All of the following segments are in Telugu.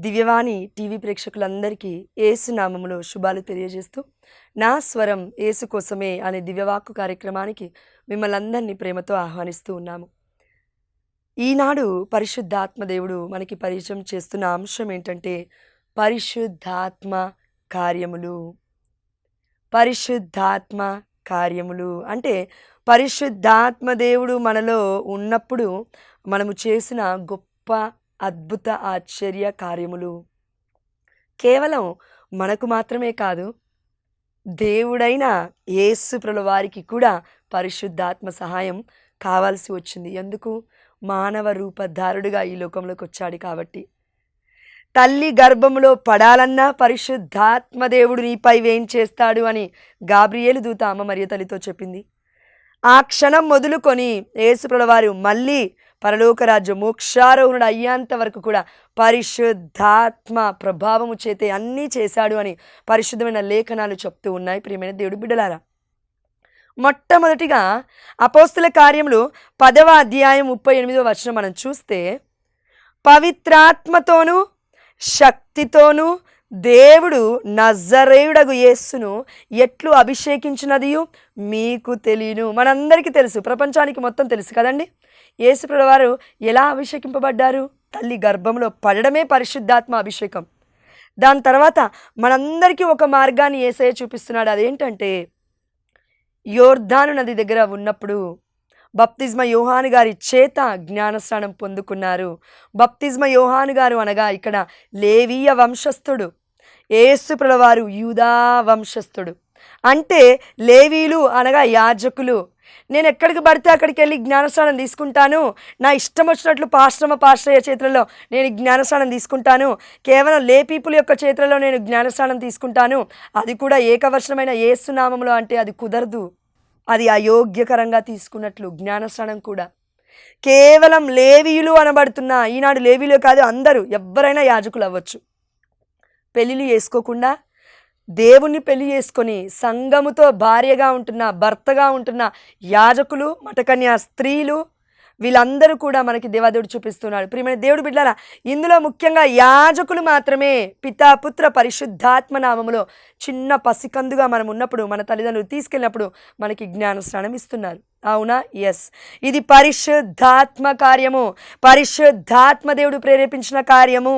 దివ్యవాణి టీవీ ప్రేక్షకులందరికీ యేసు నామములో శుభాలు తెలియజేస్తూ నా స్వరం యేసు కోసమే అనే దివ్యవాక్కు కార్యక్రమానికి మిమ్మల్ని అందరినీ ప్రేమతో ఆహ్వానిస్తూ ఉన్నాము. ఈనాడు పరిశుద్ధాత్మ దేవుడు మనకి పరిచయం చేస్తున్న అంశం ఏంటంటే పరిశుద్ధాత్మ కార్యములు. పరిశుద్ధాత్మ కార్యములు అంటే పరిశుద్ధాత్మ దేవుడు మనలో ఉన్నప్పుడు మనము చేసిన గొప్ప అద్భుత ఆశ్చర్య కార్యములు కేవలం మనకు మాత్రమే కాదు, దేవుడైన యేసు ప్రభుల వారికి కూడా పరిశుద్ధాత్మ సహాయం కావాల్సి వచ్చింది. ఎందుకు? మానవ రూపధారుడుగా ఈ లోకంలోకి వచ్చాడు కాబట్టి. తల్లి గర్భములో పడాలన్నా పరిశుద్ధాత్మ దేవుడు నీపై వేయించేస్తాడు అని గాబ్రియేలు దూత అమ్మ మరియ తల్లితో చెప్పింది. ఆ క్షణం మొదలుకొని యేసు ప్రభుల వారు మళ్ళీ పరలోక రాజ్యం మోక్షారోహణుడు అయ్యేంత వరకు కూడా పరిశుద్ధాత్మ ప్రభావము చేతే అన్నీ చేశాడు అని పరిశుద్ధమైన లేఖనాలు చెప్తూ ఉన్నాయి. ప్రియమైన దేవుడి బిడ్డలారా, మొట్టమొదటిగా అపోస్తుల కార్యములు 10వ అధ్యాయం 38వ వచనం మనం చూస్తే, పవిత్రాత్మతోనూ శక్తితోనూ దేవుడు నజరేయుడగు యేసును ఎట్లు అభిషేకించినదియు మీకు తెలియను. మనందరికీ తెలుసు, ప్రపంచానికి మొత్తం తెలుసు కదండి. యేసు ప్రభుల వారు ఎలా అభిషేకింపబడ్డారు? తల్లి గర్భంలో పడడమే పరిశుద్ధాత్మ అభిషేకం. దాని తర్వాత మనందరికీ ఒక మార్గాన్ని యేసయ్య చూపిస్తున్నాడు. అదేంటంటే, యోర్దాను నది దగ్గర ఉన్నప్పుడు బప్తిస్మ యోహాను గారి చేత జ్ఞానస్నానం పొందుకున్నారు. బప్తిస్మ యోహాను గారు అనగా ఇక్కడ లేవీయ వంశస్థుడు, యేసు ప్రభుల వారు యూదా వంశస్థుడు. అంటే లేవీలు అనగా యాజకులు. నేను ఎక్కడికి పడితే అక్కడికి వెళ్ళి జ్ఞానస్నానం తీసుకుంటాను, నా ఇష్టం వచ్చినట్లు పాస్టరయ్య చేతులలో నేను జ్ఞానస్నానం తీసుకుంటాను, కేవలం లే పీపుల్ యొక్క చేతులలో నేను జ్ఞానస్నానం తీసుకుంటాను, అది కూడా ఏకవచనమైన యేసు నామములో అంటే అది కుదరదు. అది అయోగ్యకరంగా తీసుకున్నట్లు జ్ఞానస్నానం కూడా కేవలం లేవీయులు అనబడుతున్న, ఈనాడు లేవీలు కాదు, అందరూ ఎవరైనా యాజకులు అవ్వచ్చు. పెళ్ళిళ్ళు చేసుకోకుండా దేవుణ్ణి పెళ్లి చేసుకొని సంఘముతో భార్యగా ఉంటున్న, భర్తగా ఉంటున్న యాజకులు, మఠకన్యా స్త్రీలు, వీళ్ళందరూ కూడా మనకి దేవాదేవుడు చూపిస్తున్నాడు. ప్రియమైన దేవుడు బిడ్డలారా, ఇందులో ముఖ్యంగా యాజకులు మాత్రమే పితా పుత్ర పరిశుద్ధాత్మ నామములో చిన్న పసికందుగా మనం ఉన్నప్పుడు మన తల్లిదండ్రులు తీసుకెళ్ళినప్పుడు మనకి జ్ఞానస్నానం ఇస్తున్నారు. అవునా? ఎస్, ఇది పరిశుద్ధాత్మ కార్యము, పరిశుద్ధాత్మ దేవుడు ప్రేరేపించిన కార్యము.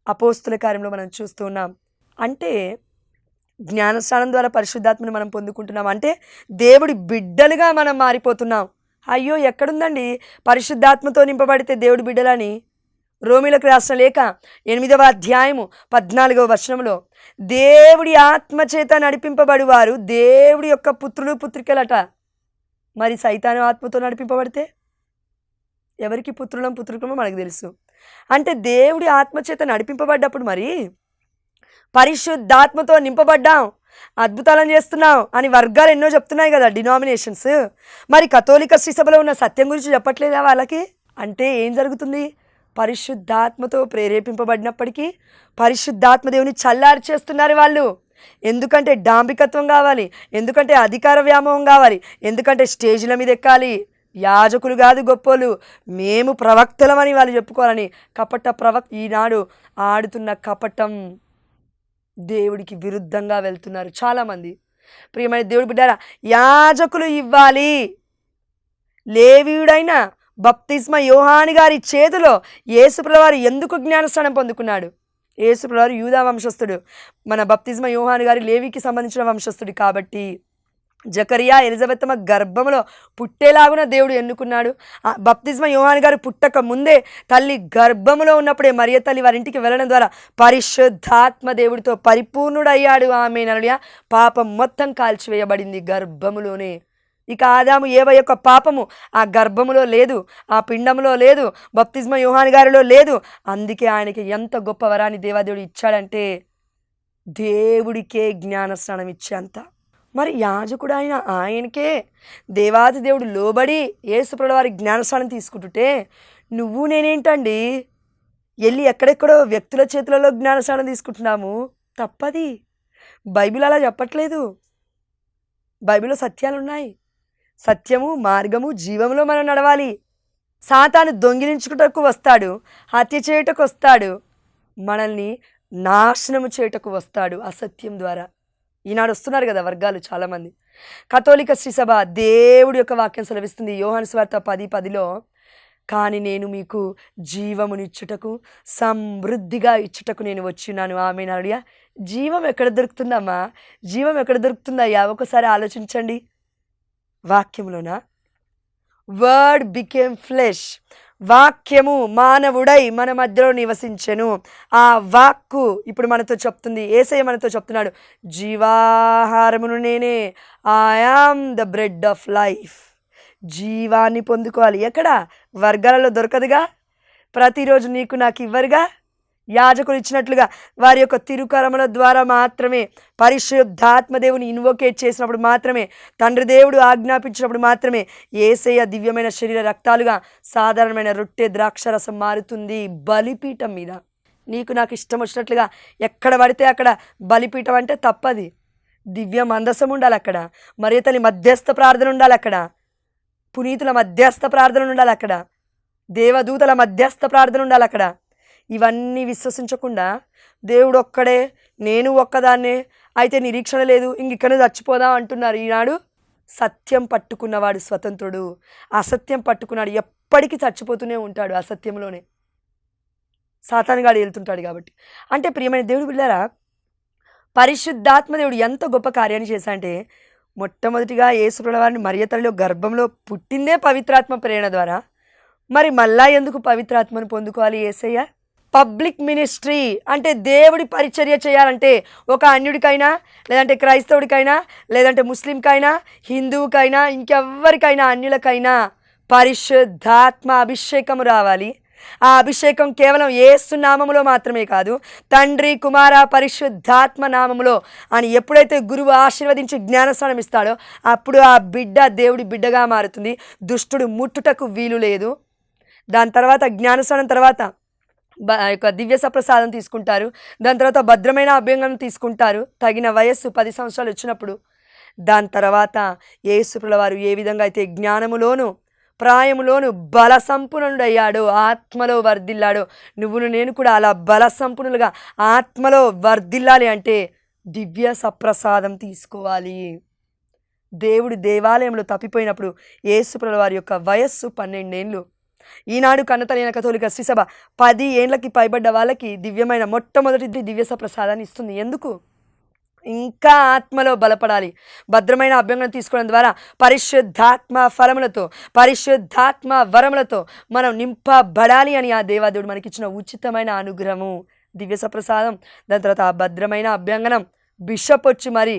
అపోస్తుల కార్యంలో మనం చూస్తున్నాం. అంటే జ్ఞానస్నానం ద్వారా పరిశుద్ధాత్మని మనం పొందుకుంటున్నాం. అంటే దేవుడి బిడ్డలుగా మనం మారిపోతున్నాం. అయ్యో, ఎక్కడుందండి పరిశుద్ధాత్మతో నింపబడితే దేవుడి బిడ్డలని? రోమీలకు రాసిన లేఖ 8వ అధ్యాయము 14వ వచనంలో, దేవుడి ఆత్మచేత నడిపింపబడి వారు దేవుడి యొక్క పుత్రులు పుత్రికలట. మరి సైతాను ఆత్మతో నడిపింపబడితే ఎవరికి పుత్రులమో మనకు తెలుసు. అంటే దేవుడి ఆత్మచేత నడిపింపబడ్డప్పుడు మరి పరిశుద్ధాత్మతో నింపబడ్డాం, అద్భుతాలను చేస్తున్నాం అని వర్గాలు ఎన్నో చెప్తున్నాయి కదా, డినామినేషన్స్. మరి కథోలిక శ్రీ సభలో ఉన్న సత్యం గురించి చెప్పట్లేదా వాళ్ళకి? అంటే ఏం జరుగుతుంది? పరిశుద్ధాత్మతో ప్రేరేపింపబడినప్పటికీ పరిశుద్ధాత్మ దేవుని చల్లారి చేస్తున్నారు వాళ్ళు. ఎందుకంటే డాంబికత్వం కావాలి, ఎందుకంటే అధికార వ్యామోహం కావాలి, ఎందుకంటే స్టేజ్ల మీద ఎక్కాలి. యాజకులు కాదు గొప్పోళ్ళు, మేము ప్రవక్తలమని వాళ్ళు చెప్పుకోవాలని ఈనాడు ఆడుతున్న కపటం దేవుడికి విరుద్ధంగా వెళ్తున్నారు చాలామంది. ప్రియమైన దేవుడి బిడ్డారా, యాజకులు ఇవ్వాలి. లేవీయుడైన బప్తిస్మ యోహాను గారి చేతిలో యేసు ప్రభుల వారు ఎందుకు జ్ఞానస్నానం పొందుకున్నాడు? యేసు ప్రభుల వారు యూదా వంశస్థుడు, మన బప్తిస్మ యోహాను గారి లేవీకి సంబంధించిన వంశస్థుడు కాబట్టి జకరియా ఎలిజబెత్తమ్మ గర్భంలో పుట్టేలాగున దేవుడు ఎన్నుకున్నాడు. బప్తిస్మ యోహాను గారు పుట్టక ముందే తల్లి గర్భంలో ఉన్నప్పుడే మరియ తల్లి వారి ఇంటికి వెళ్ళడం ద్వారా పరిశుద్ధాత్మ దేవుడితో పరిపూర్ణుడయ్యాడు. ఆమె నలుడియా పాపం మొత్తం కాల్చివేయబడింది గర్భములోనే. ఇక ఆదాము ఏవ యొక్క పాపము ఆ గర్భములో లేదు, ఆ పిండములో లేదు, బప్తిస్మ యోహాను గారిలో లేదు. అందుకే ఆయనకి ఎంత గొప్ప వరాన్ని దేవాదేవుడు ఇచ్చాడంటే దేవుడికే జ్ఞానస్నానం ఇచ్చేంత. మరి యాజకుడు ఆయనకే దేవాది దేవుడు లోబడి యేసు ప్రభుల వారి జ్ఞానస్నానం తీసుకుంటుంటే నువ్వు నేనేంటండి వెళ్ళి ఎక్కడెక్కడో వ్యక్తుల చేతులలో జ్ఞానస్నానం తీసుకుంటున్నాము? తప్పది. బైబిల్ అలా చెప్పట్లేదు. బైబిల్లో సత్యాలు ఉన్నాయి. సత్యము, మార్గము, జీవములో మనం నడవాలి. సాతాను దొంగిలించుటకు వస్తాడు, హత్య చేయుటకు వస్తాడు, మనల్ని నాశనము చేయుటకు వస్తాడు అసత్యం ద్వారా. ఈనాడు వస్తున్నారు కదా వర్గాలు చాలామంది. కథోలిక శ్రీసభ దేవుడి యొక్క వాక్యం సెలవిస్తుంది యోహాను సువార్త 10:10లో, కానీ నేను మీకు జీవమునిచ్చుటకు సమృద్ధిగా ఇచ్చుటకు నేను వచ్చినాను. ఆమె నాడియా. జీవం ఎక్కడ దొరుకుతుందమ్మా? జీవం ఎక్కడ దొరుకుతుందయ్యా? ఒకసారి ఆలోచించండి. వాక్యంలోనా? Word became flesh. వాక్యము మానవుడై మన మధ్యలో నివసించెను. ఆ వాక్కు ఇప్పుడు మనతో చెప్తుంది, యేసయ్య మనతో చెప్తున్నాడు, జీవాహారమును నేనే, I am the bread of life. జీవాన్ని పొందుకోవాలి. ఎక్కడ? వర్గాలలో దొరకదుగా. ప్రతిరోజు నీకు నాకు ఇవ్వరుగా. యాజకులు ఇచ్చినట్లుగా వారి యొక్క తిరుకరముల ద్వారా మాత్రమే, పరిశుద్ధాత్మదేవుని ఇన్వోకేట్ చేసినప్పుడు మాత్రమే, తండ్రి దేవుడు ఆజ్ఞాపించినప్పుడు మాత్రమే యేసయ్య దివ్యమైన శరీర రక్తాలుగా సాధారణమైన రొట్టె ద్రాక్షరసం మారుతుంది బలిపీఠం మీద. నీకు నాకు ఇష్టం వచ్చినట్లుగా ఎక్కడ పడితే అక్కడ బలిపీఠం అంటే తప్పది. దివ్య మందసం ఉండాలి అక్కడ. మరియ తల్లి మధ్యస్థ ప్రార్థన ఉండాలి అక్కడ. పునీతుల మధ్యస్థ ప్రార్థన ఉండాలి అక్కడ. దేవదూతల మధ్యస్థ ప్రార్థన ఉండాలి అక్కడ. ఇవన్నీ విశ్వసించకుండా దేవుడు ఒక్కడే, నేను ఒక్కదాన్నే, అయితే నిరీక్షణ లేదు, ఇక్కడనే చచ్చిపోదాం అంటున్నారు. ఈనాడు సత్యం పట్టుకున్నవాడు స్వతంత్రుడు, అసత్యం పట్టుకున్నాడు ఎప్పటికీ చచ్చిపోతూనే ఉంటాడు. అసత్యంలోనే సాతానుగాడు వెళ్తుంటాడు కాబట్టి. అంటే ప్రియమైన దేవుడు బిడ్డలారా, పరిశుద్ధాత్మదేవుడు ఎంత గొప్ప కార్యాన్ని చేశాడంటే, మొట్టమొదటిగా యేసుప్రభుల వారిని మరియ తల్లిలో గర్భంలో పుట్టిందే పవిత్రాత్మ ప్రేరణ ద్వారా. మరి మళ్ళా ఎందుకు పవిత్రాత్మను పొందుకోవాలి యేసయ్య? పబ్లిక్ మినిస్ట్రీ అంటే దేవుడి పరిచర్య చేయాలంటే ఒక అన్యుడికైనా, లేదంటే క్రైస్తవుడికైనా, లేదంటే ముస్లింకైనా, హిందువుకైనా, ఇంకెవ్వరికైనా, అన్యులకైనా పరిశుద్ధాత్మ అభిషేకము రావాలి. ఆ అభిషేకం కేవలం యేసు నామములో మాత్రమే కాదు, తండ్రి కుమార పరిశుద్ధాత్మ నామములో అని ఎప్పుడైతే గురువు ఆశీర్వదించి జ్ఞానస్నానం ఇస్తాడో అప్పుడు ఆ బిడ్డ దేవుడి బిడ్డగా మారుతుంది. దుష్టుడు ముట్టుటకు వీలు లేదు. దాని తర్వాత జ్ఞానస్నానం తర్వాత యొక్క దివ్య సప్రసాదం తీసుకుంటారు. దాని తర్వాత భద్రమైన అభ్యంగనం తీసుకుంటారు తగిన వయస్సు 10 సంవత్సరాలు వచ్చినప్పుడు. దాని తర్వాత యేసుప్రభుల వారు ఏ విధంగా అయితే జ్ఞానములోను ప్రాయములోను బల సంపన్నుడయ్యాడో, ఆత్మలో వర్ధిల్లాడో, నువ్వును నేను కూడా అలా బల సంపన్నులుగా ఆత్మలో వర్ధిల్లాలి అంటే దివ్య సప్రసాదం తీసుకోవాలి. దేవుడు దేవాలయంలో తప్పిపోయినప్పుడు యేసుప్రభుల వారి యొక్క వయస్సు 12 ఏళ్ళు. ఈనాడు కన్నతలైన కథోలిక శ్రీసభ 10 ఏళ్లకి పైబడ్డ వాళ్ళకి దివ్యమైన మొట్టమొదటి దివ్య సప్రసాదాన్ని ఇస్తుంది. ఎందుకు? ఇంకా ఆత్మలో బలపడాలి. భద్రమైన అభ్యంగనం తీసుకోవడం ద్వారా పరిశుద్ధాత్మ ఫలములతో, పరిశుద్ధాత్మ వరములతో మనం నింపబడాలి అని ఆ దేవాదేవుడు మనకిచ్చిన ఉచితమైన అనుగ్రహము దివ్య సప్రసాదం. దాని తర్వాత ఆ భద్రమైన అభ్యంగనం. బిషప్ వచ్చి మరి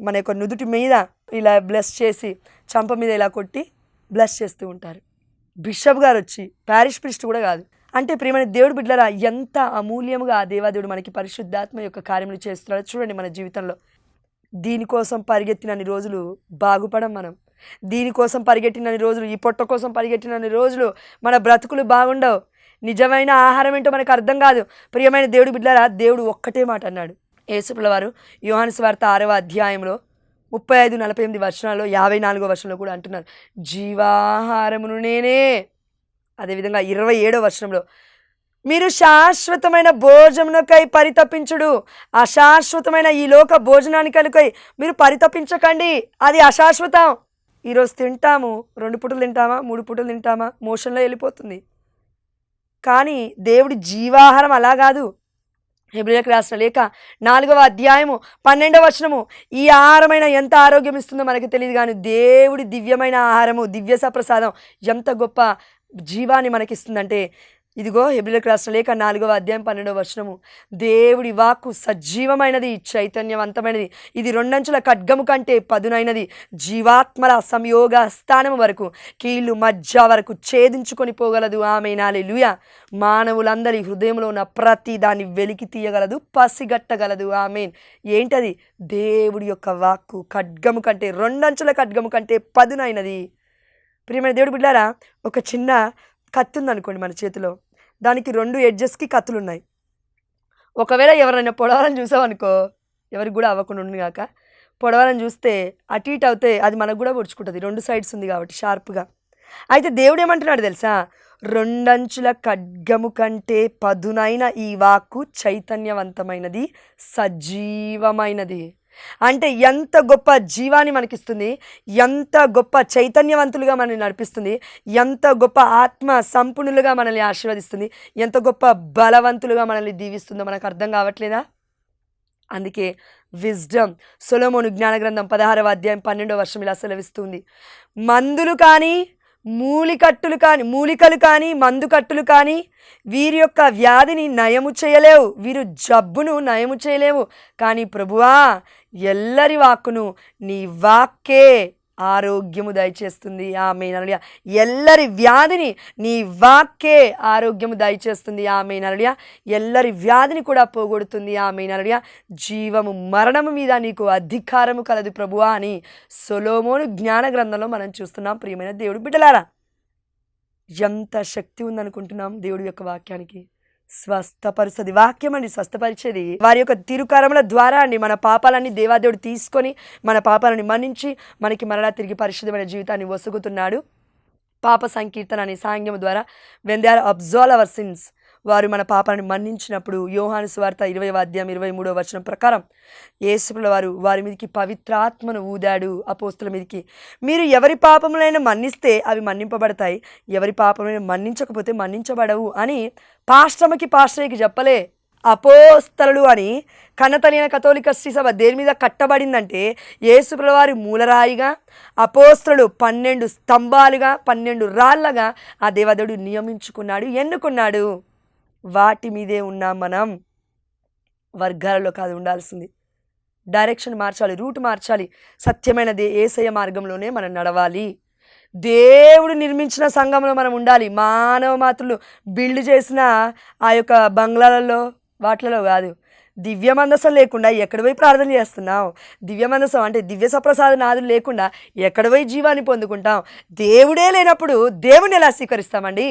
మన యొక్క నుదుటి మీద ఇలా బ్లెస్ చేసి, చంప మీద ఇలా కొట్టి బ్లెస్ చేస్తూ ఉంటారు. బిషప్ గారు వచ్చి, ప్యారిష్ ప్రిస్ట్ కూడా కాదు. అంటే ప్రియమైన దేవుడు బిడ్డలారా, ఎంత అమూల్యముగా ఆ దేవాదేవుడు మనకి పరిశుద్ధాత్మ యొక్క కార్యములు చేస్తున్నాడు చూడండి మన జీవితంలో. దీనికోసం పరిగెత్తినన్ని రోజులు బాగుపడం మనం. దీనికోసం పరిగెట్టినన్ని రోజులు, ఈ పొట్ట కోసం పరిగెట్టినన్ని రోజులు మన బ్రతుకులు బాగుండవు. నిజమైన ఆహారం ఏంటో మనకు అర్థం కాదు. ప్రియమైన దేవుడు బిడ్డలారా, దేవుడు ఒక్కటే మాట అన్నాడు. యేసుప్రభుల వారు యోహాను సువార్త 6వ అధ్యాయంలో 35-48 వచనాల్లో 54వ వచనంలో కూడా అంటున్నారు, జీవాహారమును నేనే. అదేవిధంగా 27వ వచనంలో, మీరు శాశ్వతమైన భోజనమునకై పరితపించుడు, అశాశ్వతమైన ఈ లోక భోజనానికై మీరు పరితపించకండి, అది అశాశ్వతం. ఈరోజు తింటాము, 2 పూటలు తింటామా, 3 పూటలు తింటామా, మోషన్లో వెళ్ళిపోతుంది. కానీ దేవుడి జీవాహారం అలా కాదు. హెబ్రీయులకు రాసిన లేఖ 4వ అధ్యాయము 12వ వచనము, ఈ ఆహారమైన ఎంత ఆరోగ్యం ఇస్తుందో మనకు తెలియదు, కానీ దేవుడి దివ్యమైన ఆహారము, దివ్య సప్రసాదం ఎంత గొప్ప జీవాన్ని మనకిస్తుందంటే, ఇదిగో హెబ్రీయులకు రాసిన లేఖ 4వ అధ్యాయం 12వ వచనము, దేవుడి వాక్కు సజీవమైనది, చైతన్యవంతమైనది, ఇది 2 అంచుల ఖడ్గము కంటే పదునైనది, జీవాత్మల సంయోగ స్థానము వరకు, కీళ్ళు మధ్య వరకు ఛేదించుకొని పోగలదు. ఆమేన్, హల్లెలూయా. మానవులందరి హృదయంలో ఉన్న ప్రతి దాన్ని వెలికి తీయగలదు, పసిగట్టగలదు. ఆమేన్. ఏంటది? దేవుడి యొక్క వాక్కు ఖడ్గము కంటే, 2 అంచుల ఖడ్గము కంటే పదునైనది. ప్రియమైన దేవుడు బిడ్డారా, ఒక చిన్న కత్తి ఉందనుకోండి మన చేతిలో, దానికి 2 ఎడ్జెస్కి కత్తులు ఉన్నాయి. ఒకవేళ ఎవరైనా పొడవాలని చూసామనుకో, ఎవరికి కూడా అవ్వకుండా ఉంది కాక, పొడవాలని చూస్తే అటు ఇటు అవుతే అది మనకు కూడా పొడుచుకుంటుంది, 2 సైడ్స్ ఉంది కాబట్టి షార్ప్గా. అయితే దేవుడు ఏమంటున్నాడు తెలుసా? రెండంచుల ఖడ్గము కంటే పదునైన ఈ వాక్కు చైతన్యవంతమైనది, సజీవమైనది. అంటే ఎంత గొప్ప జీవాన్ని మనకిస్తుంది, ఎంత గొప్ప చైతన్యవంతులుగా మనల్ని నడిపిస్తుంది, ఎంత గొప్ప ఆత్మ సంపూర్ణులుగా మనల్ని ఆశీర్వదిస్తుంది, ఎంత గొప్ప బలవంతులుగా మనల్ని దీవిస్తుందో మనకు అర్థం కావట్లేదా? అందుకే విజ్డమ్ సొలొమోను జ్ఞానగ్రంథం 16వ అధ్యాయం 12వ వచనం ఇలా సెలవిస్తుంది, మందులు కానీ మూలికలు కానీ మందుకట్టులు కానీ వీరి యొక్క వ్యాధిని నయము చేయలేవు, వీరు జబ్బును నయము చేయలేవు. కానీ ప్రభువా, ఎల్లరి వాక్కును నీ వాక్కే ఆరోగ్యము దయచేస్తుంది. ఆమేన్ హల్లెలూయా. ఎల్లరి వ్యాధిని నీ వాక్కే ఆరోగ్యము దయచేస్తుంది. ఆమేన్ హల్లెలూయా. ఎల్లరి వ్యాధిని కూడా పోగొడుతుంది. ఆమేన్ హల్లెలూయా. జీవము మరణము మీద నీకు అధికారము కలదు ప్రభువా అని సొలొమోను జ్ఞాన గ్రంథంలో మనం చూస్తున్నాం. ప్రియమైన దేవుడు బిడ్డలారా, ఎంత శక్తి ఉందనుకుంటున్నాం దేవుడి యొక్క వాక్యానికి. స్వస్థపరుస్తుంది వాక్యం అండి, స్వస్థపరిచేది వారి యొక్క తిరుకరముల ద్వారా అండి. మన పాపాలన్నీ దేవాదేవుడు తీసుకొని మన పాపాలని మన్నించి మనకి మరలా తిరిగి పరిశుద్ధమైన జీవితాన్ని వసుగుతున్నాడు. పాప సంకీర్తన అనే సాంగ్యము ద్వారా when they are absolve our sins, వారు మన పాపాలను మన్నించినప్పుడు యోహాను సువార్త 20వ అధ్యాయం 23వ వచనం ప్రకారం యేసుప్రభువు వారి మీదకి పవిత్రాత్మను ఊదాడు. అపోస్తుల మీదకి, మీరు ఎవరి పాపములైనా మన్నిస్తే అవి మన్నింపబడతాయి, ఎవరి పాపములైనా మన్నించకపోతే మన్నించబడవు అని పాస్టర్కి చెప్పలే. అపోస్తలుడు అని కన్నతలిన కథోలిక శ్రీసభ దేని మీద కట్టబడిందంటే యేసుప్రభువారి మూలరాయిగా, అపోస్తలుడు 12 స్తంభాలుగా 12 రాళ్ళగా ఆ దేవదేవుడు నియమించుకున్నాడు, ఎన్నుకున్నాడు. వాటి మీదే ఉన్నాం మనం. వర్గాలలో కాదు ఉండాల్సింది. డైరెక్షన్ మార్చాలి, రూట్ మార్చాలి. సత్యమైనది యేసయ్య మార్గంలోనే మనం నడవాలి. దేవుడు నిర్మించిన సంఘంలో మనం ఉండాలి. మానవ మాత్రులు బిల్డ్ చేసిన ఆ యొక్క బంగ్లాలలో వాటిలలో కాదు. దివ్య మందసం లేకుండా ఎక్కడ పోయి ప్రార్థన చేస్తున్నాం? దివ్య మందసం అంటే దివ్య సప్రసాద నాదులు లేకుండా ఎక్కడ పోయి జీవాన్ని పొందుకుంటాం? దేవుడే లేనప్పుడు దేవుని ఎలా స్వీకరిస్తామండి?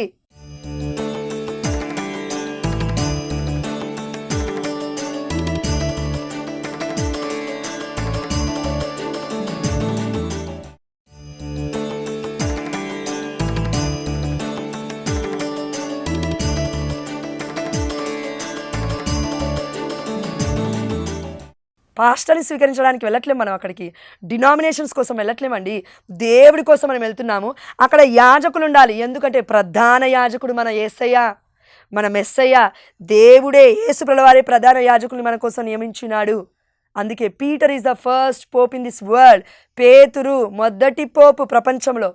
పాస్టర్ని స్వీకరించడానికి వెళ్ళట్లేం మనం, అక్కడికి డినామినేషన్స్ కోసం వెళ్ళట్లేమండి. దేవుడి కోసం మనం వెళ్తున్నాము. అక్కడ యాజకులు ఉండాలి. ఎందుకంటే ప్రధాన యాజకుడు మన యేసయ్య, మన మెస్సయ్య. దేవుడే యేసుప్రభువారే ప్రధాన యాజకుల్ని మన కోసం నియమించినాడు. అందుకే Peter is the first Pope in this world. పేతురు మొదటి పోపు ప్రపంచంలో.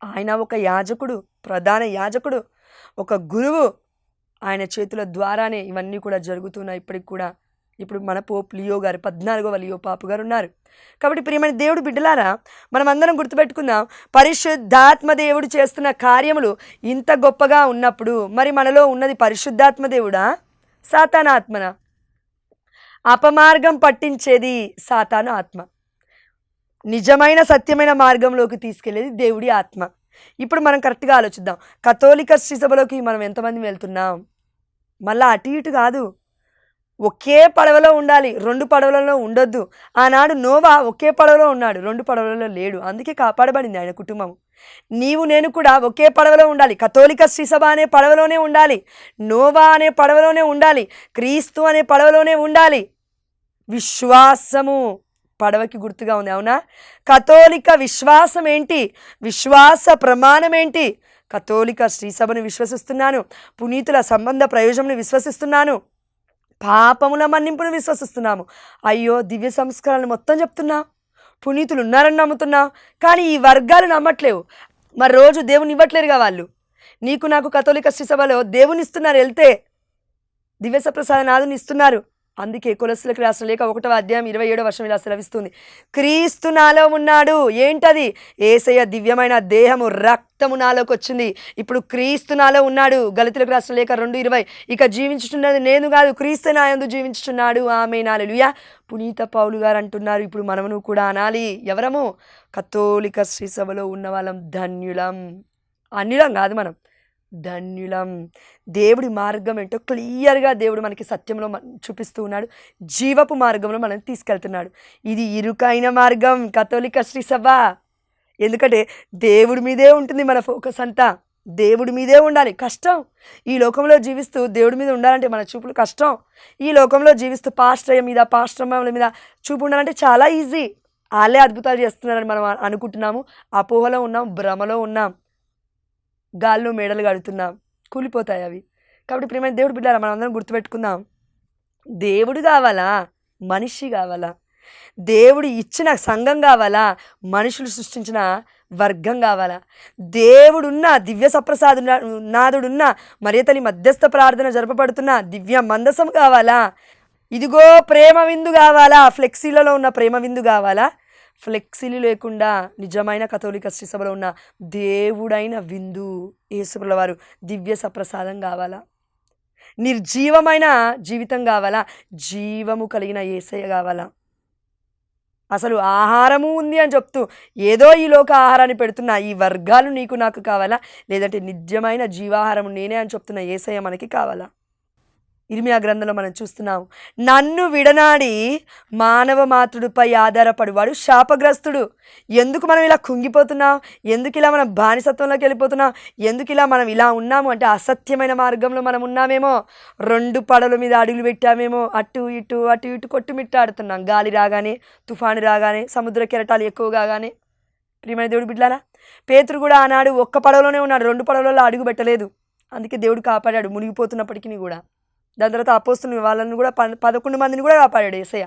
ఆయన ఒక యాజకుడు, ప్రధాన యాజకుడు, ఒక గురువు. ఆయన చేతుల ద్వారానే ఇవన్నీ కూడా జరుగుతున్నాయి ఇప్పటికి కూడా. ఇప్పుడు మన పోప్ లియో గారు 14వ లియో పాపు గారు ఉన్నారు. కాబట్టి ప్రియమైన దేవుడు బిడ్డలారా, మనం అందరం గుర్తుపెట్టుకుందాం, పరిశుద్ధాత్మ దేవుడు చేస్తున్న కార్యములు ఇంత గొప్పగా ఉన్నప్పుడు మరి మనలో ఉన్నది పరిశుద్ధాత్మ దేవుడా, సాతాను ఆత్మనా? అపమార్గం పట్టించేది సాతాను ఆత్మ, నిజమైన సత్యమైన మార్గంలోకి తీసుకెళ్లేది దేవుడి ఆత్మ. ఇప్పుడు మనం కరెక్ట్గా ఆలోచిద్దాం. కథోలిక శ్రీసభలోకి మనం ఎంతమంది వెళ్తున్నాం? మళ్ళీ అటు ఇటు కాదు, ఒకే పడవలో ఉండాలి, 2 పడవలలో ఉండొద్దు. ఆనాడు నోవా ఒకే పడవలో ఉన్నాడు, 2 పడవలలో లేడు. అందుకే కాపాడబడింది ఆయన కుటుంబం. నీవు నేను కూడా ఒకే పడవలో ఉండాలి. కథోలిక శ్రీసభ అనే పడవలోనే ఉండాలి, నోవా అనే పడవలోనే ఉండాలి, క్రీస్తు అనే పడవలోనే ఉండాలి. విశ్వాసము పడవకి గుర్తుగా ఉంది, అవునా? కథోలిక విశ్వాసం ఏంటి? విశ్వాస ప్రమాణం ఏంటి? కథోలిక శ్రీసభను విశ్వసిస్తున్నాను, పునీతుల సంబంధ ప్రయోజనం విశ్వసిస్తున్నాను, పాపముల మన్నింపును విశ్వసిస్తున్నాము. అయ్యో, దివ్య సంస్కారాలను మొత్తం చెప్తున్నా, పునీతులు ఉన్నారని నమ్ముతున్నా, కానీ ఈ వర్గాలు నమ్మట్లేవు. మరి రోజు దేవుని ఇవ్వట్లేరుగా వాళ్ళు. నీకు నాకు కథోలిక శ్రీసభలో దేవుని ఇస్తున్నారు, వెళ్తే దివ్య ప్రసాద నాదుని ఇస్తున్నారు. అందుకే కొలస్సీలకు రాసిన లేఖ 1వ అధ్యాయం 27వ వచనం ఇలా సెలవిస్తుంది, క్రీస్తు నాలో ఉన్నాడు. ఏంటది? యేసయ్య దివ్యమైన దేహము రక్తము నాలోకి వచ్చింది. ఇప్పుడు క్రీస్తు నాలో ఉన్నాడు. గలతీయులకు రాసిన లేఖ 2:20, ఇక జీవించుతున్నది నేను కాదు, క్రీస్తు నా యందు జీవించుచున్నాడు. ఆమేన్ హల్లెలూయా. పునీత పౌలు గారు అంటున్నారు, ఇప్పుడు మనము కూడా అనాలి. ఎవరము? కథోలిక శ్రీసభలో ఉన్న వాళ్ళం ధన్యులం. అన్యులం కాదు, మనం ధన్యులం. దేవుడి మార్గం ఏంటో క్లియర్గా దేవుడు మనకి సత్యంలో చూపిస్తూ ఉన్నాడు. జీవపు మార్గంలో మనం తీసుకెళ్తున్నాడు. ఇది ఇరుకైన మార్గం కథోలిక శ్రీసభ. ఎందుకంటే దేవుడి మీదే ఉంటుంది మన ఫోకస్ అంతా. దేవుడి మీదే ఉండాలి. కష్టం. ఈ లోకంలో జీవిస్తూ దేవుడి మీద ఉండాలంటే మన చూపులు కష్టం. ఈ లోకంలో జీవిస్తూ పాస్టర్ల మీద పాస్టర్ల మీద చూపు ఉండాలంటే చాలా ఈజీ. వాళ్ళే అద్భుతాలు చేస్తున్నారని మనం అనుకుంటున్నాము. అపోహలో ఉన్నాం, భ్రమలో ఉన్నాం, గాల్లో మేడలు కడుతున్నాం, కూలిపోతాయి అవి. కాబట్టి ప్రియమైన దేవుడు బిడ్డలారా, మనం అందరం గుర్తుపెట్టుకుందాం, దేవుడు కావాలా, మనిషి కావాలా? దేవుడు ఇచ్చిన సంఘం కావాలా, మనుషులు సృష్టించిన వర్గం కావాలా? దేవుడున్న దివ్య సప్రసాదు నాదుడున్న మరియతల్లి మధ్యస్థ ప్రార్థన జరపబడుతున్న దివ్య మందసం కావాలా? ఇదిగో ప్రేమ విందు కావాలా? ఫ్లెక్సీలలో ఉన్న ప్రేమ విందు కావాలా? ఫ్లెక్సీలు లేకుండా నిజమైన కథోలిక శ్రీ సభలో ఉన్న దేవుడైన విందు యేసుప్రభుల వారు దివ్య సప్రసాదం కావాలా? నిర్జీవమైన జీవితం కావాలా? జీవము కలిగిన యేసయ్య కావాలా? అసలు ఆహారము ఉంది అని చెప్తూ ఏదో ఈ లోక ఆహారాన్ని పెడుతున్న ఈ వర్గాలు నీకు నాకు కావాలా? లేదంటే నిజమైన జీవాహారము నేనే అని చెప్తున్న యేసయ్య మనకి కావాలా? ఇర్మియా గ్రంథంలో మనం చూస్తున్నాం, నన్ను విడనాడి మానవ మాతృడిపై ఆధారపడివాడు శాపగ్రస్తుడు. ఎందుకు మనం ఇలా కుంగిపోతున్నాం? ఎందుకు ఇలా మనం బానిసత్వంలోకి వెళ్ళిపోతున్నాం? ఎందుకు ఇలా మనం ఇలా ఉన్నాము అంటే అసత్యమైన మార్గంలో మనం ఉన్నామేమో. 2 పడవల మీద అడుగులు పెట్టామేమో. అటు ఇటు కొట్టుమిట్టాడుతున్నాం. గాలి రాగానే, తుఫాను రాగానే, సముద్ర కెరటాలు ఎక్కువ కాగానే. ప్రియమైన దేవుడు బిడ్డలారా, పేతురు కూడా ఆనాడు ఒక్క పడవలోనే ఉన్నాడు, 2 పడవలలో అడుగు పెట్టలేదు. అందుకే దేవుడు కాపాడాడు మునిగిపోతున్నప్పటికీ కూడా. దాని తర్వాత అపోస్తులు వాళ్ళని కూడా 11 మందిని కూడా కాపాడాడు యేసయ్య.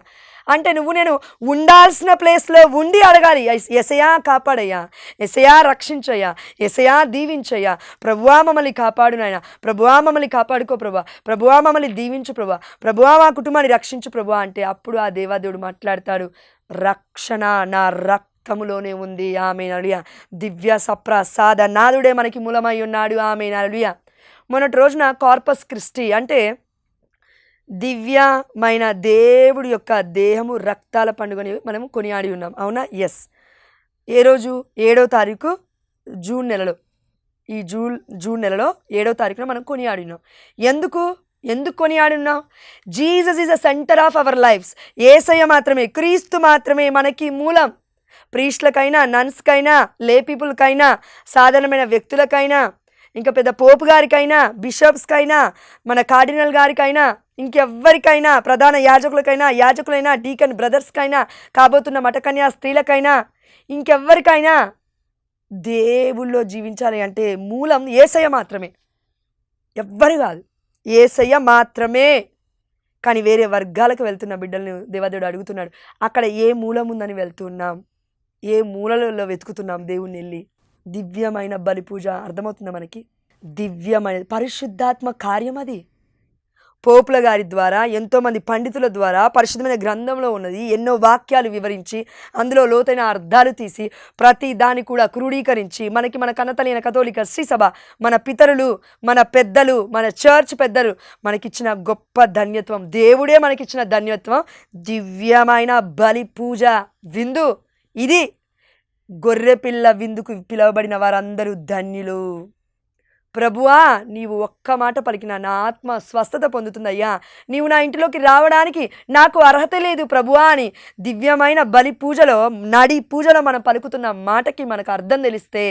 అంటే నువ్వు నేను ఉండాల్సిన ప్లేస్లో ఉండి అడగాలి, యేసయ్యా కాపాడయ్యా, యేసయ్యా రక్షించయ్యా, యేసయ్యా దీవించయ్యా, ప్రభువా మమ్మల్ని కాపాడు నాయన, ప్రభువా మమ్మల్ని కాపాడుకో ప్రభువా, ప్రభువా మమ్మల్ని దీవించు ప్రభువా, ప్రభువా మా కుటుంబాన్ని రక్షించు ప్రభువా అంటే అప్పుడు ఆ దేవాదేవుడు మాట్లాడతాడు, రక్షణ నా రక్తములోనే ఉంది. ఆమేన్ హల్లెలూయా. దివ్య సప్రసాద నాదుడే మనకి మూలమై ఉన్నాడు. ఆమేన్ హల్లెలూయా. మొన్నటి రోజున కార్పస్ క్రిస్టి అంటే దివ్యమైన దేవుడి యొక్క దేహము రక్తాల పండుగని మనము కొనియాడి ఉన్నాం. అవునా? ఎస్. ఏ రోజు? 7వ తారీఖు జూన్ నెలలో, ఈ జూన్ నెలలో 7వ తారీఖున మనం కొనియాడి ఉన్నాం. ఎందుకు కొనియాడి ఉన్నాం? Jesus is a centre of our lifes. Yesayya మాత్రమే, క్రీస్తు మాత్రమే మనకి మూలం. ప్రీస్ట్లకైనా, నన్స్కైనా, లే పీపుల్కైనా, సాధారణమైన వ్యక్తులకైనా, ఇంకా పెద్ద పోపు గారికైనా, బిషప్స్కైనా, మన కార్డినల్ గారికైనా, ఇంకెవ్వరికైనా, ప్రధాన యాజకులైనా, డీకన్ బ్రదర్స్కైనా, కాబోతున్న మఠకన్యా స్త్రీలకైనా, ఇంకెవ్వరికైనా దేవుళ్ళో జీవించాలి అంటే మూలం యేసయ్య మాత్రమే, ఎవ్వరు కాదు, యేసయ్య మాత్రమే. కానీ వేరే వర్గాలకు వెళ్తున్న బిడ్డల్ని దేవదేవుడు అడుగుతున్నాడు, అక్కడ ఏ మూలం ఉందని వెళ్తున్నాం? ఏ మూలలో వెతుకుతున్నాం దేవుణ్ణి వెళ్ళి? దివ్యమైన బలి పూజ అర్థమవుతుందా మనకి? దివ్యమైన పరిశుద్ధాత్మ కార్యం అది. పోపుల గారి ద్వారా, ఎంతోమంది పండితుల ద్వారా పరిశుద్ధమైన గ్రంథంలో ఉన్నది ఎన్నో వాక్యాలు వివరించి, అందులో లోతైన అర్థాలు తీసి, ప్రతి దాన్ని కూడా క్రోడీకరించి మనకి మన కన్నతలైన కథోలిక శ్రీ సభ, మన పితరులు, మన పెద్దలు, మన చర్చ్ పెద్దలు మనకిచ్చిన గొప్ప ధన్యత్వం, దేవుడే మనకిచ్చిన ధన్యత్వం, దివ్యమైన బలి పూజ విందు. ఇది గొర్రెపిల్ల విందుకు పిలువబడిన వారందరూ ధన్యులు. ప్రభువా, నీవు ఒక్క మాట పలికినా నా ఆత్మ స్వస్థత పొందుతుందయ్యా, నీవు నా ఇంటిలోకి రావడానికి నాకు అర్హత లేదు ప్రభువా అని దివ్యమైన బలి పూజలో, నడి పూజలో మనం పలుకుతున్న మాటకి మనకు అర్థం తెలిస్తే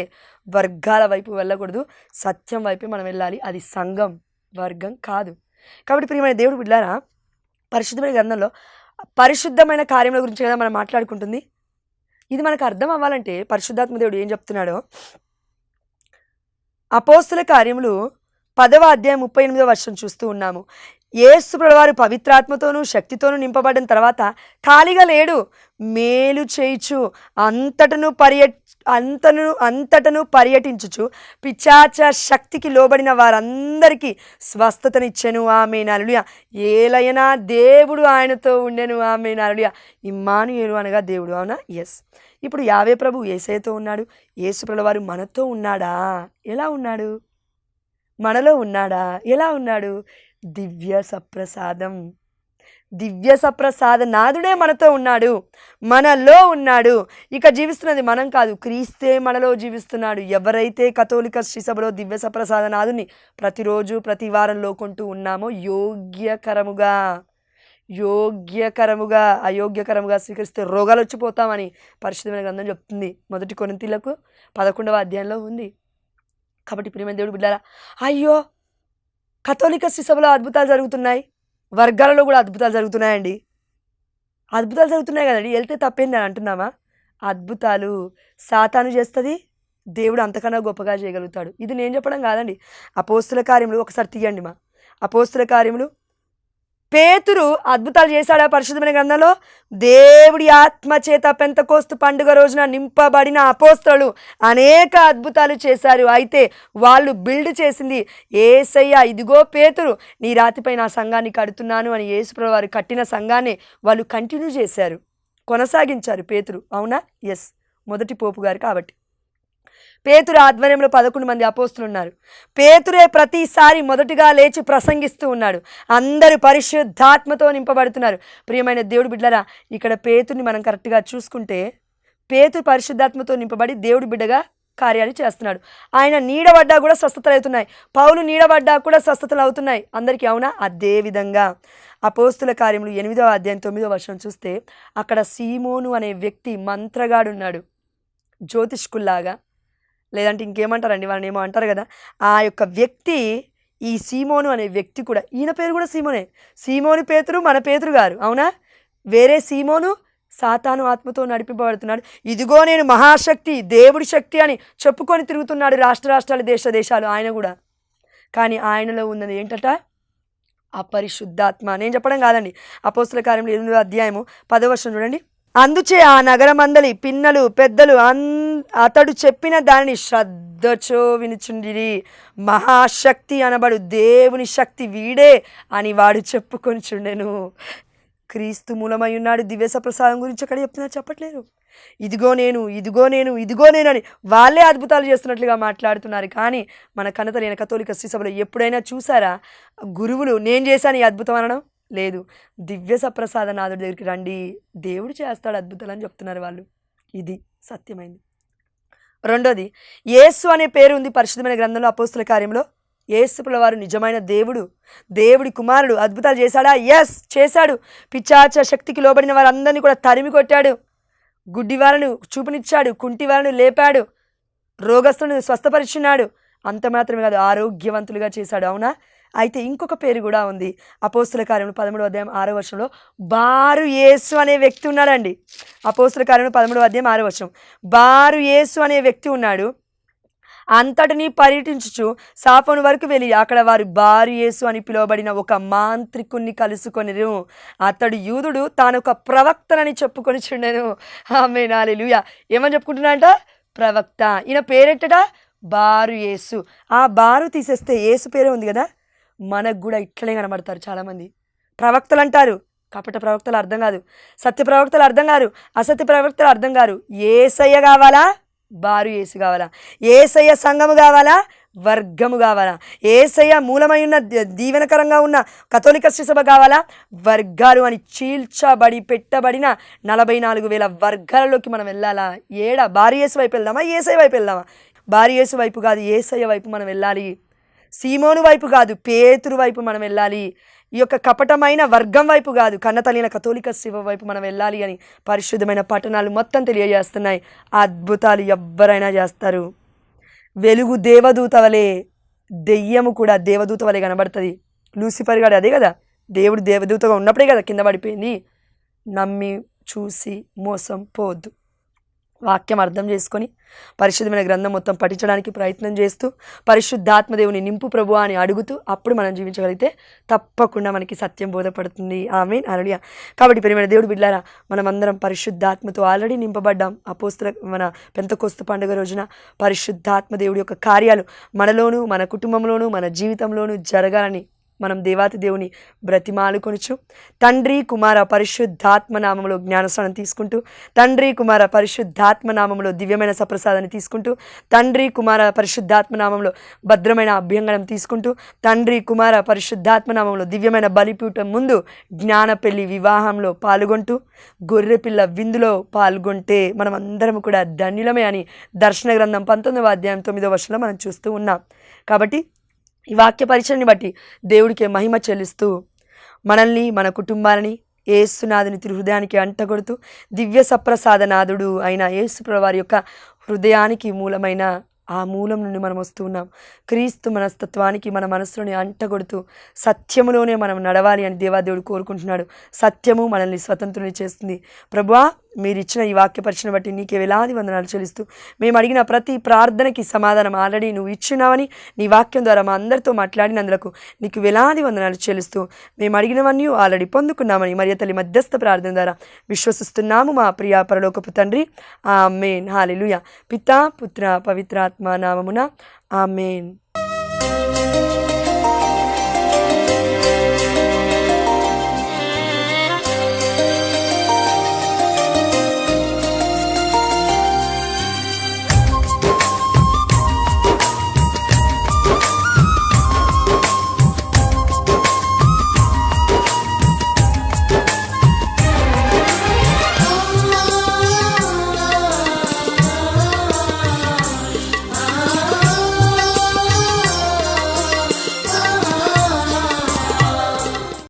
వర్గాల వైపు వెళ్ళకూడదు, సత్యం వైపు మనం వెళ్ళాలి. అది సంఘం, వర్గం కాదు. కాబట్టి ప్రియమైన దేవుడు బిడ్డలారా, పరిశుద్ధమైన గ్రంథంలో పరిశుద్ధమైన కార్యముల గురించి కదా మనం మాట్లాడుకుంటుంది. ఇది మనకు అర్థం అవ్వాలంటే పరిశుద్ధాత్మ దేవుడు ఏం చెప్తున్నాడో, అపోస్తుల కార్యములు 10వ అధ్యాయం 38వ వచనం చూస్తూ ఉన్నాము. యేసు ప్రభువారు పవిత్రాత్మతోనూ శక్తితోనూ నింపబడిన తర్వాత ఖాళీగా లేడు, మేలు చేయుచు అంతటను పర్యటించుచు పిశాచ శక్తికి లోబడిన వారందరికీ స్వస్థతనిచ్చెను. ఆమేన్ హల్లెలూయా. ఏలయనా దేవుడు ఆయనతో ఉండెను. ఆమేన్ హల్లెలూయా. ఇమ్మానుయేలు అనగా దేవుడు. అవునా? ఎస్. ఇప్పుడు యావే ప్రభు యేసయ్యతో ఉన్నాడు. యేసు ప్రభువారు మనతో ఉన్నాడా? ఎలా ఉన్నాడు? మనలో ఉన్నాడా? ఎలా ఉన్నాడు? దివ్య సప్రసాద నాదుడే మనతో ఉన్నాడు, మనలో ఉన్నాడు. ఇక జీవిస్తున్నది మనం కాదు, క్రీస్తే మనలో జీవిస్తున్నాడు. ఎవరైతే కథోలిక శ్రీ సభలో దివ్య సప్రసాద నాదుని ప్రతిరోజు ప్రతి వారంలో కొంటూ ఉన్నామో యోగ్యకరముగా అయోగ్యకరముగా స్వీకరిస్తే రోగాలు వచ్చిపోతామని పరిశుద్ధమైన గ్రంథం చెప్తుంది. 1 కొరింథీయులకు 11వ అధ్యాయంలో ఉంది. కాబట్టి ప్రియమైన దేవుడు బిడ్డారా, అయ్యో కథోలిక శ్రీసభలో అద్భుతాలు జరుగుతున్నాయి, వర్గాలలో కూడా అద్భుతాలు జరుగుతున్నాయండి. అద్భుతాలు జరుగుతున్నాయి కదండి, వెళ్తే తప్పేంది అని అంటున్నామా? అద్భుతాలు సాతాను చేస్తుంది, దేవుడు అంతకన్నా గొప్పగా చేయగలుగుతాడు. ఇది నేను చెప్పడం కాదండి. అపోస్తుల కార్యములు ఒకసారి తీయండి. మా అపోస్తుల కార్యములు పేతురు అద్భుతాలు చేశాడా? పరిశుద్ధమైన గ్రంథంలో దేవుడి ఆత్మ చేత పెంతెకోస్తు పండుగ రోజున నింపబడిన అపోస్తలులు అనేక అద్భుతాలు చేశారు. అయితే వాళ్ళు బిల్డ్ చేసింది యేసయ్య, ఇదిగో పేతురు నీ రాతిపై నా సంఘాన్ని కడుతున్నాను అని యేసుప్రభువు వారు కట్టిన సంఘాన్ని వాళ్ళు కంటిన్యూ చేశారు, కొనసాగించారు పేతురు. అవునా? ఎస్, మొదటి పోపు గారు. కాబట్టి పేతురు ఆధ్వర్యంలో 11 మంది అపోస్తులు ఉన్నారు. పేతురే ప్రతిసారి మొదటిగా లేచి ప్రసంగిస్తూ ఉన్నాడు. అందరూ పరిశుద్ధాత్మతో నింపబడుతున్నారు. ప్రియమైన దేవుడు బిడ్డలారా, ఇక్కడ పేతుర్ని మనం కరెక్ట్గా చూసుకుంటే పేతురు పరిశుద్ధాత్మతో నింపబడి దేవుడి బిడ్డగా కార్యాలు చేస్తున్నాడు. ఆయన నీడబడ్డా కూడా స్వస్థతలు అవుతున్నాయి, పౌలు నీడబడ్డా కూడా స్వస్థతలు అవుతున్నాయి అందరికీ. అవునా? అదే విధంగా అపోస్తుల కార్యములు 8వ అధ్యాయం 9వ వచనం చూస్తే అక్కడ సీమోను అనే వ్యక్తి మంత్రగాడు ఉన్నాడు, జ్యోతిష్కుల్లాగా, లేదంటే ఇంకేమంటారండి వాళ్ళని ఏమో అంటారు కదా. ఆ యొక్క వ్యక్తి, ఈ సీమోను అనే వ్యక్తి కూడా, ఈయన పేరు కూడా సీమోనే, సీమోని పేతురు మన పేతురు గారు. అవునా? వేరే సీమోను సాతాను ఆత్మతో నడిపింపబడుతున్నాడు. ఇదిగో నేను మహాశక్తి, దేవుడి శక్తి అని చెప్పుకొని తిరుగుతున్నాడు రాష్ట్రాలు దేశాలు ఆయన కూడా. కానీ ఆయనలో ఉన్నది ఏంటట? అపరిశుద్ధాత్మ. నేను చెప్పడం కాదండి. అపోస్తుల కార్యములు 8వ అధ్యాయము 10వ వచనం చూడండి. అందుచే ఆ నగరమందలి పిన్నలు పెద్దలు అతడు చెప్పిన దానిని శ్రద్ధచో వినుచుండిరి. మహాశక్తి అనబడు దేవుని శక్తి వీడే అని వాడు చెప్పుకొని చుండెను. క్రీస్తు మూలమై ఉన్నాడు. దివ్యస ప్రసాదం గురించి అక్కడ చెప్తున్నారు, చెప్పట్లేరు. ఇదిగో నేను, ఇదిగో నేను, ఇదిగో నేను అని వాళ్ళే అద్భుతాలు చేస్తున్నట్లుగా మాట్లాడుతున్నారు. కానీ మన కనతలైన కథోలిక శ్రీసభలో ఎప్పుడైనా చూసారా గురువులు నేను చేశాను ఈ అద్భుతం అనడం? లేదు. దివ్య సప్రసాద నాథుడి దగ్గరికి రండి, దేవుడు చేస్తాడు అద్భుతాలు అని చెప్తున్నారు వాళ్ళు. ఇది సత్యమైంది. రెండోది, యేసు అనే పేరు ఉంది పరిశుద్ధమైన గ్రంథంలో. అపోస్తుల కార్యంలో యేసు వారు నిజమైన దేవుడు, దేవుడి కుమారుడు. అద్భుతాలు చేశాడా? ఎస్, చేశాడు. పిశాచ శక్తికి లోబడిన వారందరినీ కూడా తరిమి కొట్టాడు, గుడ్డివారను చూపునిచ్చాడు, కుంటివారను లేపాడు, రోగస్తులను స్వస్థపరిచున్నాడు. అంత మాత్రమే కాదు, ఆరోగ్యవంతులుగా చేశాడు. అవునా? అయితే ఇంకొక పేరు కూడా ఉంది. అపోస్తుల కార్యములు 13వ అధ్యాయం 6వ వచనంలో బారు యేసు అనే వ్యక్తి ఉన్నాడండి. అపోస్తుల కార్యములు 13వ అధ్యాయం 6వ వచనం, బారు యేసు అనే వ్యక్తి ఉన్నాడు. అంతటినీ పర్యటించుచు సాఫోను వరకు వెళ్ళి అక్కడ వారు బారు యేసు అని పిలువబడిన ఒక మాంత్రికుణ్ణి కలుసుకొనిరు. అతడు యూదుడు, తాను ఒక ప్రవక్తనని చెప్పుకొని చుండెను. ఆమేన్, హల్లెలూయా. ఏమని చెప్పుకుంటున్నాడంట? ప్రవక్త. ఈయన పేరెట్టట? బారు యేసు. ఆ బారు తీసేస్తే యేసు పేరే ఉంది కదా. మనకు కూడా ఇట్లనే కనబడతారు చాలామంది. ప్రవక్తలు అంటారు, కపట ప్రవక్తలు అర్థం కాదు, సత్య ప్రవక్తలు అర్థం కాదు, అసత్య ప్రవక్తలు అర్థం కాదు. యేసయ్య కావాలా? బారు యేసు కావాలా? యేసయ్య సంఘము కావాలా? వర్గము కావాలా? యేసయ్య మూలమై ఉన్న దీవెనకరంగా ఉన్న కథోలిక శ్రీసభ కావాలా? వర్గాలు అని చీల్చబడి పెట్టబడిన 44,000 వర్గాలలోకి మనం వెళ్ళాలా? ఏడా బారు యేసు వైపు వెళ్దామా, యేసయ్య వైపు వెళ్దామా? బారు యేసు వైపు కాదు, యేసయ్య వైపు మనం వెళ్ళాలి. సీమోను వైపు కాదు, పేతురు వైపు మనం వెళ్ళాలి. ఈ యొక్క కపటమైన వర్గం వైపు కాదు, కన్నతల్లిన కథోలిక శివ వైపు మనం వెళ్ళాలి అని పరిశుద్ధమైన పట్టణాలు మొత్తం తెలియజేస్తున్నాయి. అద్భుతాలు ఎవ్వరైనా చేస్తారు. వెలుగు దేవదూత వలె, దెయ్యము కూడా దేవదూత వలె కనబడుతుంది. లూసిఫర్ గారు అదే కదా, దేవుడు దేవదూతగా ఉన్నప్పుడే కదా కింద పడిపోయింది. నమ్మి చూసి మోసం పోవద్దు. వాక్యం అర్థం చేసుకొని పరిశుద్ధమైన గ్రంథం మొత్తం పఠించడానికి ప్రయత్నం చేస్తూ పరిశుద్ధాత్మదేవుని నింపు ప్రభు అని అడుగుతూ అప్పుడు మనం జీవించగలిగితే తప్పకుండా మనకి సత్యం బోధపడుతుంది. ఆమేన్, హల్లెలూయా. కాబట్టి ప్రియమైన దేవుడు బిడ్డలారా, మనం అందరం పరిశుద్ధాత్మతో ఆల్రెడీ నింపబడ్డాం. అపోస్తల మన పెంతెకోస్తు పండుగ రోజున పరిశుద్ధాత్మ దేవుడి యొక్క కార్యాలు మనలోనూ మన కుటుంబంలోనూ మన జీవితంలోనూ జరగాలని మనం దేవాతి దేవుని బ్రతిమాలుకొనుచు తండ్రి కుమార పరిశుద్ధాత్మ నామములో జ్ఞానస్నానం తీసుకుంటూ, తండ్రి కుమార పరిశుద్ధాత్మ నామములో దివ్యమైన సప్రసాదాన్ని తీసుకుంటూ, తండ్రి కుమార పరిశుద్ధాత్మ నామంలో భద్రమైన అభ్యంగనం తీసుకుంటూ, తండ్రి కుమార పరిశుద్ధాత్మ నామంలో దివ్యమైన బలిపీఠం ముందు జ్ఞాన పెళ్లి వివాహంలో పాల్గొంటూ, గొర్రెపిల్ల విందులో పాల్గొంటే మనం అందరం కూడా ధన్యులమే అని దర్శన గ్రంథం 19వ అధ్యాయం 9వ వచనంలో మనం చూస్తూ ఉన్నాం. కాబట్టి ఈ వాక్య పరిచయాన్ని బట్టి దేవుడికి మహిమ చెల్లిస్తూ మనల్ని మన కుటుంబాలని యేసునాథుని హృదయానికి అంటగొడుతూ దివ్య సప్రసాదనాథుడు అయిన యేసు ప్రభువారి యొక్క హృదయానికి మూలమైన ఆ మూలం నుండి మనం వస్తూ ఉన్నాం. క్రీస్తు మనస్తత్వానికి మన మనసులోని అంటగొడుతూ సత్యములోనే మనం నడవాలి అని దేవాదేవుడు కోరుకుంటున్నాడు. సత్యము మనల్ని స్వతంత్రుని చేస్తుంది. ప్రభువా, మీరు ఇచ్చిన ఈ వాక్యపరిచయం బట్టి నీకే వేలాది వందనాలు చెల్లిస్తూ, మేము అడిగిన ప్రతి ప్రార్థనకి సమాధానం ఆల్రెడీ నువ్వు ఇచ్చినావని నీ వాక్యం ద్వారా మా అందరితో మాట్లాడినందుకు నీకు వేలాది వందనాలు చెల్లిస్తూ, మేము అడిగినవన్నీ ఆల్రెడీ పొందుకున్నామని మరియ తల్లి మధ్యస్థ ప్రార్థన ద్వారా విశ్వసిస్తున్నాము మా ప్రియ పరలోకపు తండ్రి. ఆమేన్. హల్లెలూయా. పితా పుత్ర పవిత్రాత్మ నామమున ఆమేన్.